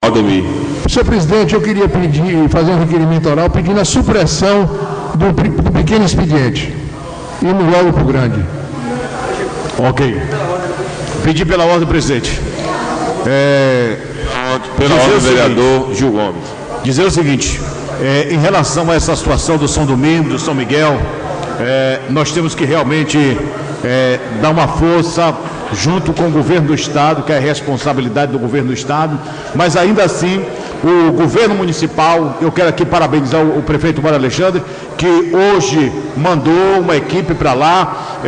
Aldemir. Senhor presidente, eu queria fazer um requerimento oral pedindo a supressão do pequeno expediente. Indo logo para o grande. Ok. Pedir pela ordem, presidente. Pela ordem, vereador Gil Gomes. Dizer o seguinte, em relação a essa situação do São Domingos, do São Miguel, nós temos que realmente dar uma força junto com o governo do Estado, que é a responsabilidade do governo do Estado, mas ainda assim, o governo municipal, eu quero aqui parabenizar o prefeito Mário Alexandre, que hoje mandou uma equipe para lá,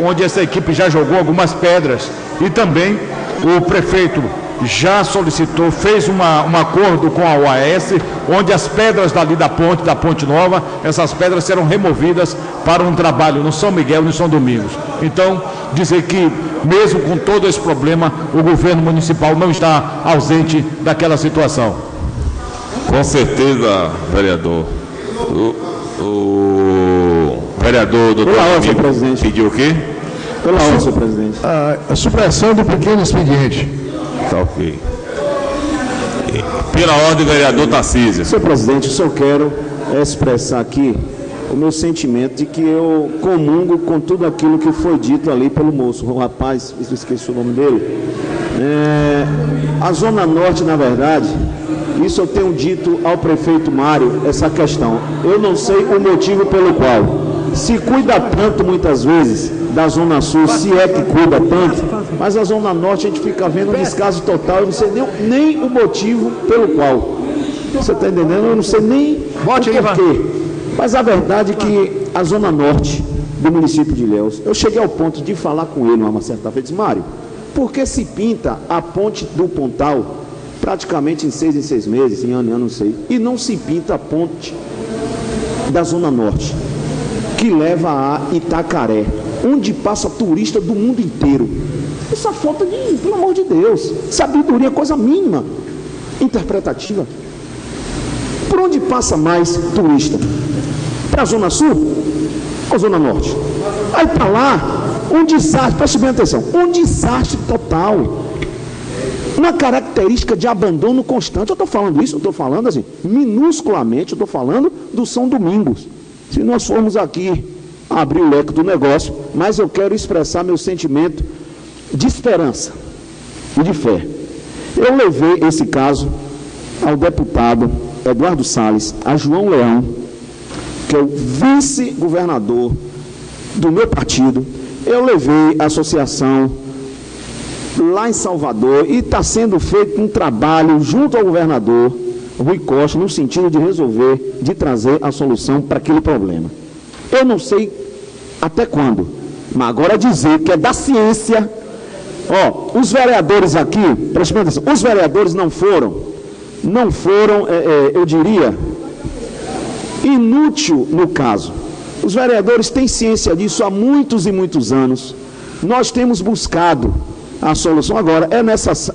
onde essa equipe já jogou algumas pedras, e também o prefeito já solicitou, fez um acordo com a OAS, onde as pedras dali da Ponte Nova, essas pedras serão removidas para um trabalho no São Miguel e no São Domingos. Então, dizer que, mesmo com todo esse problema, o governo municipal não está ausente daquela situação. Com certeza, vereador. O vereador doutor presidente. Pediu o quê? Pela ordem, senhor presidente. A supressão do pequeno expediente. Tá ok. Pela ordem, vereador Tarcísio. Senhor presidente, eu só quero expressar aqui o meu sentimento de que eu comungo com tudo aquilo que foi dito ali pelo moço, o rapaz, eu esqueci o nome dele. A Zona Norte, na verdade, isso eu tenho dito ao prefeito Mário, essa questão. Eu não sei o motivo pelo qual se cuida tanto, muitas vezes, da Zona Sul, se é que cuida tanto, mas a Zona Norte a gente fica vendo um descaso total, eu não sei nem o motivo pelo qual. Você está entendendo? Eu não sei nem o porquê. Mas a verdade é que a Zona Norte do município de Ilhéus, eu cheguei ao ponto de falar com ele uma certa vez, Mário, por que se pinta a ponte do Pontal praticamente em 6 meses, em ano, não sei, e não se pinta a ponte da Zona Norte, que leva a Itacaré, onde passa turista do mundo inteiro? Essa falta de, pelo amor de Deus, sabedoria, coisa mínima, interpretativa. Por onde passa mais turista? Para a Zona Sul ou Zona Norte? Aí para lá, um desastre, preste bem atenção, um desastre total. Uma característica de abandono constante. Eu estou falando isso, eu estou falando assim, minusculamente, eu estou falando do São Domingos. Se nós formos aqui abrir o leque do negócio, mas eu quero expressar meu sentimento de esperança e de fé. Eu levei esse caso ao deputado Eduardo Salles, a João Leão, que é o vice-governador do meu partido. Eu levei a associação lá em Salvador e está sendo feito um trabalho junto ao governador Rui Costa, no sentido de resolver, de trazer a solução para aquele problema. Eu não sei até quando, mas agora dizer que é da ciência. Os vereadores aqui, preste atenção, os vereadores não foram, eu diria, inútil no caso. Os vereadores têm ciência disso há muitos e muitos anos. Nós temos buscado a solução. Agora,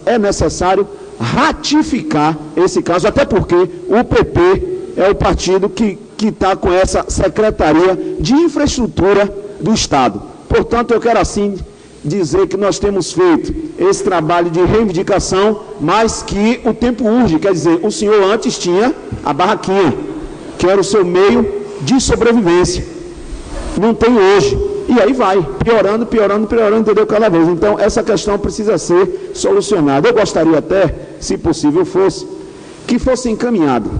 é necessário ratificar esse caso, até porque o PP é o partido que está com essa Secretaria de Infraestrutura do Estado. Portanto, eu quero assim dizer que nós temos feito esse trabalho de reivindicação, mas que o tempo urge. Quer dizer, o senhor antes tinha a barraquinha, que era o seu meio de sobrevivência. Não tem hoje. E aí vai, piorando, entendeu, cada vez. Então, essa questão precisa ser solucionada. Eu gostaria até, se possível fosse, que fosse encaminhado.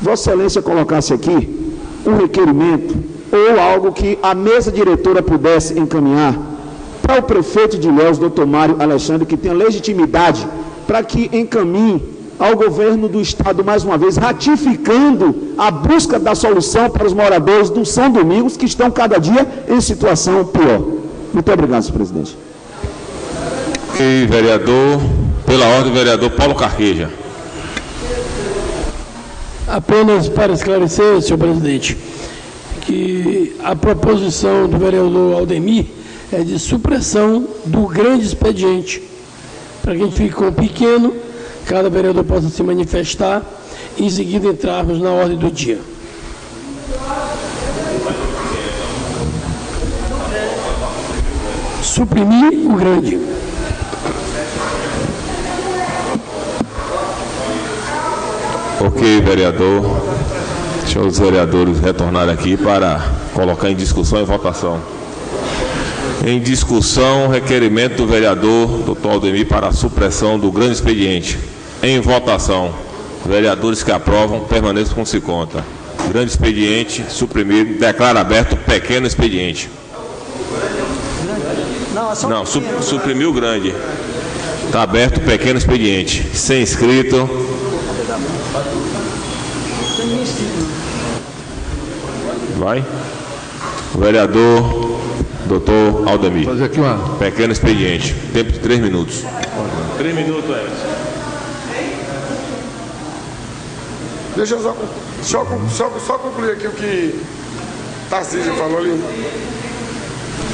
Vossa Excelência colocasse aqui um requerimento ou algo que a mesa diretora pudesse encaminhar para o prefeito de Ilhéus, doutor Mário Alexandre, que tem legitimidade para que encaminhe ao governo do Estado, mais uma vez, ratificando a busca da solução para os moradores do São Domingos, que estão cada dia em situação pior. Muito obrigado, senhor presidente. E vereador, pela ordem, vereador Paulo Carqueja. Apenas para esclarecer, senhor presidente, que a proposição do vereador Aldemir é de supressão do grande expediente, para que a gente fique com o pequeno, cada vereador possa se manifestar e em seguida entrarmos na ordem do dia. Suprimir o grande. Ok, vereador. Deixa os vereadores retornarem aqui para colocar em discussão e votação. Em discussão, requerimento do vereador Dr. Aldemir para a supressão do grande expediente. Em votação, vereadores que aprovam, permaneçam como se conta. Grande expediente, suprimido, declara aberto pequeno expediente. Não, suprimiu o grande. Está aberto o pequeno expediente. Sem inscrito. Vai. O vereador Dr. Aldemir. Fazer aqui uma... Pequeno expediente. Tempo de 3 minutos. 3 minutos, Emerson. Deixa eu só concluir aqui o que Tarcísio falou ali.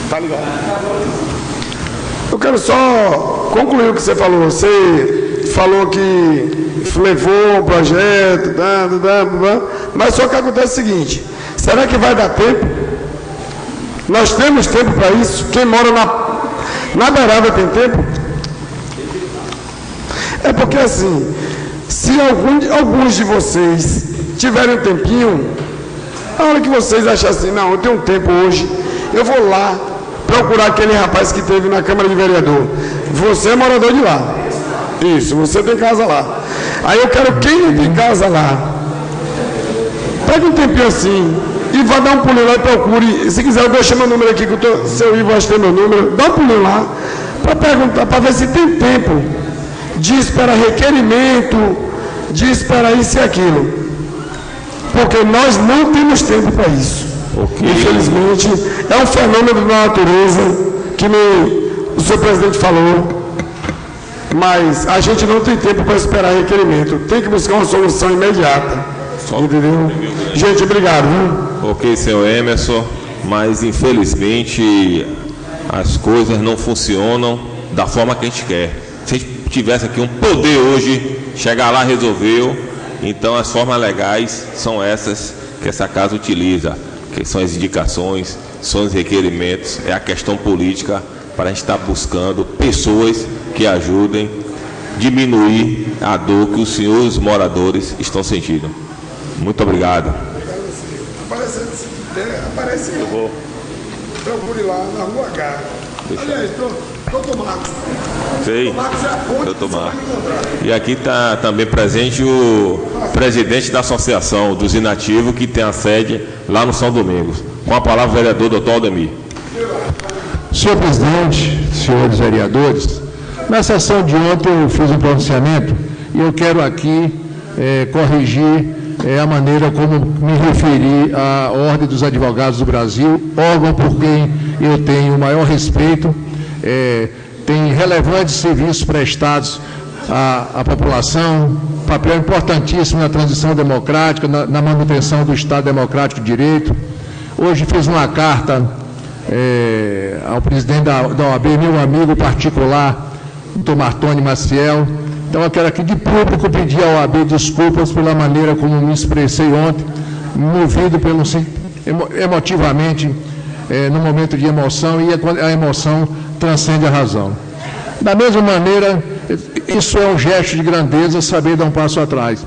Tá ligado? Eu quero só concluir o que você falou. Você falou que levou o projeto, mas só que acontece o seguinte: será que vai dar tempo? Nós temos tempo para isso? Quem mora na beirada tem tempo? É porque assim, se alguns de vocês tiverem um tempinho, a hora que vocês acharem assim, não, eu tenho um tempo hoje, eu vou lá procurar aquele rapaz que teve na Câmara de Vereador. Você é morador de lá. Isso, você tem casa lá. Aí eu quero quem não tem casa lá, pega um tempinho assim e vá dar um pulinho lá e procure. Se quiser, eu deixo meu número aqui, que o seu Ivo vai ter meu número. Dá um pulinho lá para perguntar, para ver se tem tempo de esperar requerimento, de esperar isso e aquilo. Porque nós não temos tempo para isso. Okay. Infelizmente, é um fenômeno da natureza, que o senhor presidente falou, mas a gente não tem tempo para esperar requerimento. Tem que buscar uma solução imediata. Entendeu? Gente, obrigado. Viu? Ok, senhor Emerson, mas infelizmente as coisas não funcionam da forma que a gente quer. Se a gente tivesse aqui um poder hoje, chegar lá, resolveu. Então as formas legais são essas que essa casa utiliza, que são as indicações, são os requerimentos, é a questão política para a gente estar buscando pessoas que ajudem a diminuir a dor que os senhores moradores estão sentindo. Muito obrigado. Aparece. Eu vou. Procure lá na Rua H. Aliás, doutor Marcos. Sei. Marcos é a ponte. Doutor Marcos. E aqui está também presente o presidente da Associação dos Inativos, que tem a sede lá no São Domingos. Com a palavra, o vereador Dr. Aldemir. Senhor presidente, senhores vereadores, na sessão de ontem eu fiz um pronunciamento e eu quero aqui corrigir a maneira como me referi à Ordem dos Advogados do Brasil, órgão por quem eu tenho o maior respeito, tem relevantes serviços prestados à população, papel importantíssimo na transição democrática, na manutenção do Estado Democrático de Direito. Hoje fiz uma carta ao presidente da OAB, meu amigo particular, doutor Martoni Maciel. Então eu quero aqui de público pedir à OAB desculpas pela maneira como me expressei ontem, movido emotivamente, no momento de emoção, e a emoção transcende a razão. Da mesma maneira, isso é um gesto de grandeza, saber dar um passo atrás.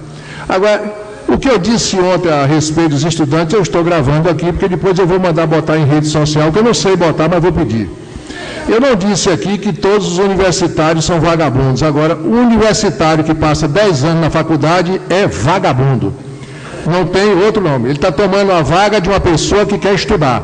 Agora, o que eu disse ontem a respeito dos estudantes, eu estou gravando aqui, porque depois eu vou mandar botar em rede social, que eu não sei botar, mas vou pedir. Eu não disse aqui que todos os universitários são vagabundos. Agora, o universitário que passa 10 anos na faculdade é vagabundo. Não tem outro nome. Ele está tomando a vaga de uma pessoa que quer estudar.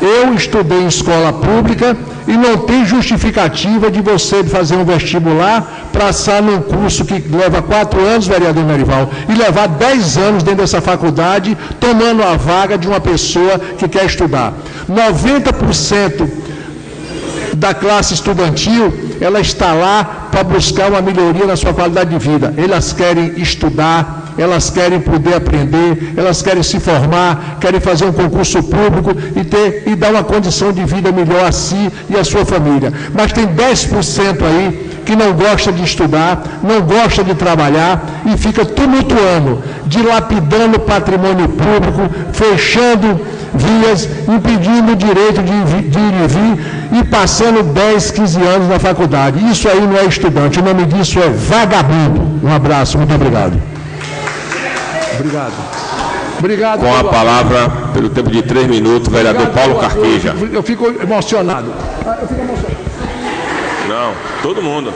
Eu estudei em escola pública e não tem justificativa de você fazer um vestibular, passar num curso que leva 4 anos, vereador Nerival, e levar 10 anos dentro dessa faculdade, tomando a vaga de uma pessoa que quer estudar. 90% da classe estudantil, ela está lá para buscar uma melhoria na sua qualidade de vida. Elas querem estudar, elas querem poder aprender, elas querem se formar, querem fazer um concurso público e dar uma condição de vida melhor a si e a sua família. Mas tem 10% aí que não gosta de estudar, não gosta de trabalhar e fica tumultuando, dilapidando patrimônio público, fechando vias, impedindo o direito de ir e vir e passando 10, 15 anos na faculdade. Isso aí não é estudante, o nome disso é vagabundo. Um abraço, muito obrigado. Obrigado. Obrigado. Com a palavra, pelo tempo de 3 minutos, vereador Paulo Carqueja. Eu fico emocionado. Não, todo mundo.